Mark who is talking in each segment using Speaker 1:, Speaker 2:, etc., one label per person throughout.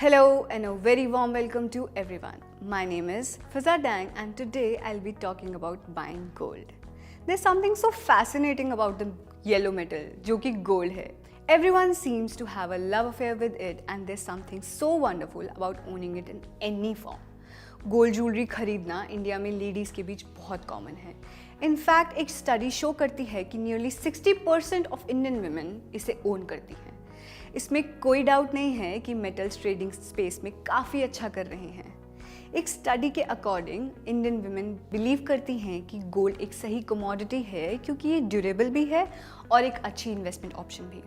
Speaker 1: Hello and a very warm welcome to everyone. My name is Fiza Dang and today I'll be talking about buying gold. There's something so fascinating about the yellow metal, जो कि gold है. Everyone seems to have a love affair with it and there's something so wonderful about owning it in any form. Gold jewellery खरीदना India में ladies के बीच बहुत common है. In fact एक study show करती है कि नियरली 60% ऑफ इंडियन वुमेन इसे ओन करती हैं. इसमें कोई डाउट नहीं है कि मेटल्स ट्रेडिंग स्पेस में काफ़ी अच्छा कर रहे हैं. एक स्टडी के अकॉर्डिंग इंडियन वुमेन बिलीव करती हैं कि गोल्ड एक सही कमोडिटी है क्योंकि ये ड्यूरेबल भी है और एक अच्छी इन्वेस्टमेंट ऑप्शन भी.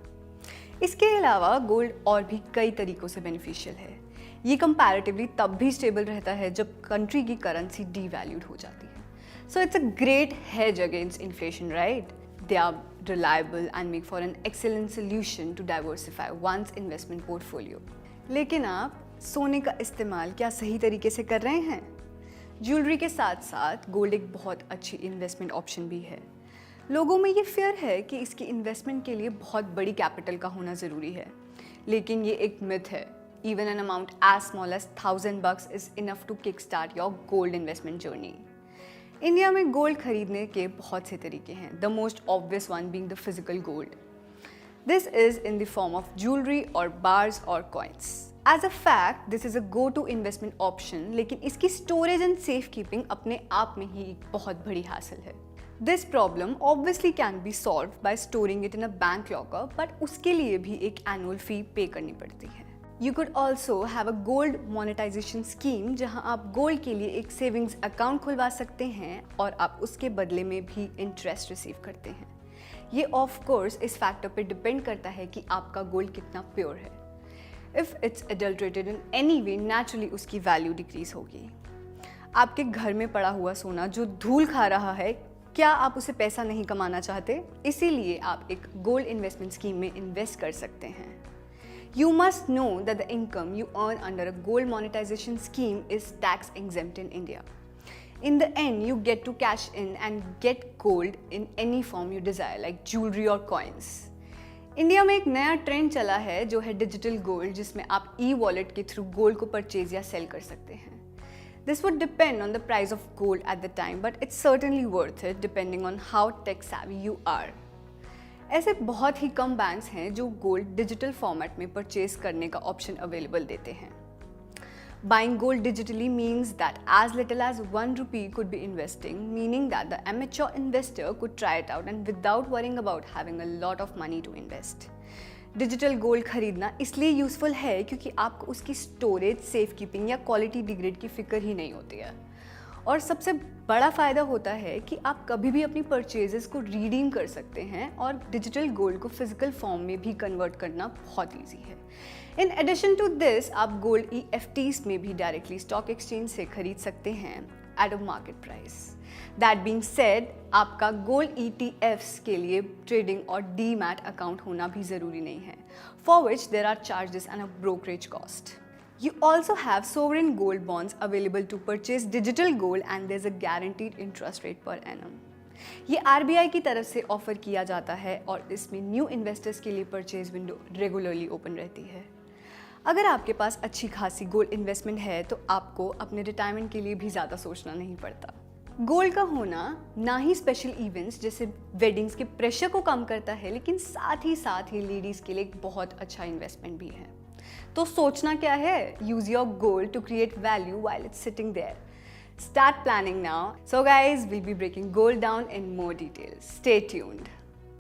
Speaker 1: इसके अलावा गोल्ड और भी कई तरीक़ों से बेनिफिशियल है. ये कंपैरेटिवली तब भी स्टेबल रहता है जब कंट्री की करेंसी डीवैल्यूड हो जाती है. So it's a great hedge against inflation, right? They are reliable and make for an excellent solution to diversify one's investment portfolio. लेकिन आप सोने का इस्तेमाल क्या सही तरीके से कर रहे हैं? ज्वेलरी के साथ साथ गोल्ड एक बहुत अच्छी इन्वेस्टमेंट ऑप्शन भी है. लोगों में ये फियर है कि इसकी इन्वेस्टमेंट के लिए बहुत बड़ी कैपिटल का होना ज़रूरी है, लेकिन ये एक मिथ है. Even an amount as small as $1,000 is enough to kickstart your gold investment journey. India में गोल्ड खरीदने के बहुत से तरीके हैं. The most obvious one being the physical gold. This is in the form of jewellery और bars और coins. As a fact this is a go to investment option, लेकिन इसकी स्टोरेज एंड सेफ कीपिंग अपने आप में ही एक बहुत बड़ी हासिल है. This problem obviously can be solve by storing it in a bank locker, but उसके लिए भी एक एनुअल फी पे करनी पड़ती है. You could also have a gold monetization scheme जहां आप गोल्ड के लिए एक सेविंग्स अकाउंट खुलवा सकते हैं और आप उसके बदले में भी इंटरेस्ट रिसीव करते हैं. ये ऑफ कोर्स इस फैक्टर पे डिपेंड करता है कि आपका गोल्ड कितना प्योर है. If it's adulterated in any way, naturally उसकी वैल्यू डिक्रीज होगी. आपके घर में पड़ा हुआ सोना जो धूल खा रहा है, क्या आप उसे पैसा नहीं कमाना चाहते? इसीलिए आप एक गोल्ड इन्वेस्टमेंट स्कीम में इन्वेस्ट कर सकते हैं. You must know that the income you earn under a gold monetization scheme is tax exempt in India. In the end, you get to cash in and get gold in any form you desire, like jewelry or coins. India में एक नया trend चला है जो है digital gold, जिसमें आप e-wallet के थ्रू गोल्ड को परचेज या सेल कर सकते हैं. This would depend on the price of gold at the time, but it's certainly worth it depending on how tech savvy you are. ऐसे बहुत ही कम बैंक्स हैं जो गोल्ड डिजिटल फॉर्मेट में परचेज करने का ऑप्शन अवेलेबल देते हैं. Buying gold digitally means that as little as ₹1 could be investing, meaning that the amateur investor could try it out and without worrying about having a lot of money to invest. Digital gold खरीदना इसलिए useful है क्योंकि आपको उसकी storage, safe keeping या quality degrade की फिक्र ही नहीं होती है. और सबसे बड़ा फ़ायदा होता है कि आप कभी भी अपनी परचेजेस को रिडीम कर सकते हैं और डिजिटल गोल्ड को फिजिकल फॉर्म में भी कन्वर्ट करना बहुत ईजी है. इन एडिशन टू दिस, आप गोल्ड EFTs में भी डायरेक्टली स्टॉक एक्सचेंज से खरीद सकते हैं at a market price. That being said, आपका गोल्ड ETFs के लिए ट्रेडिंग और डीमैट अकाउंट होना भी ज़रूरी नहीं है, for which there are charges and a brokerage cost. You also have sovereign gold bonds available to purchase digital gold and there's a guaranteed interest rate per annum. ये RBI की तरफ से offer किया जाता है और इसमें न्यू इन्वेस्टर्स के लिए परचेज विंडो रेगुलरली ओपन रहती है. अगर आपके पास अच्छी खासी गोल्ड इन्वेस्टमेंट है तो आपको अपने रिटायरमेंट के लिए भी ज़्यादा सोचना नहीं पड़ता. गोल्ड का होना ना ही स्पेशल इवेंट्स जैसे वेडिंग्स के प्रेशर को कम करता है, लेकिन साथ ही लेडीज़ के लिए एक बहुत अच्छा इन्वेस्टमेंट भी है. तो सोचना क्या है? Use your gold to create value while it's sitting there. Start planning now. So guys, we'll be breaking gold down in more detail. Stay tuned.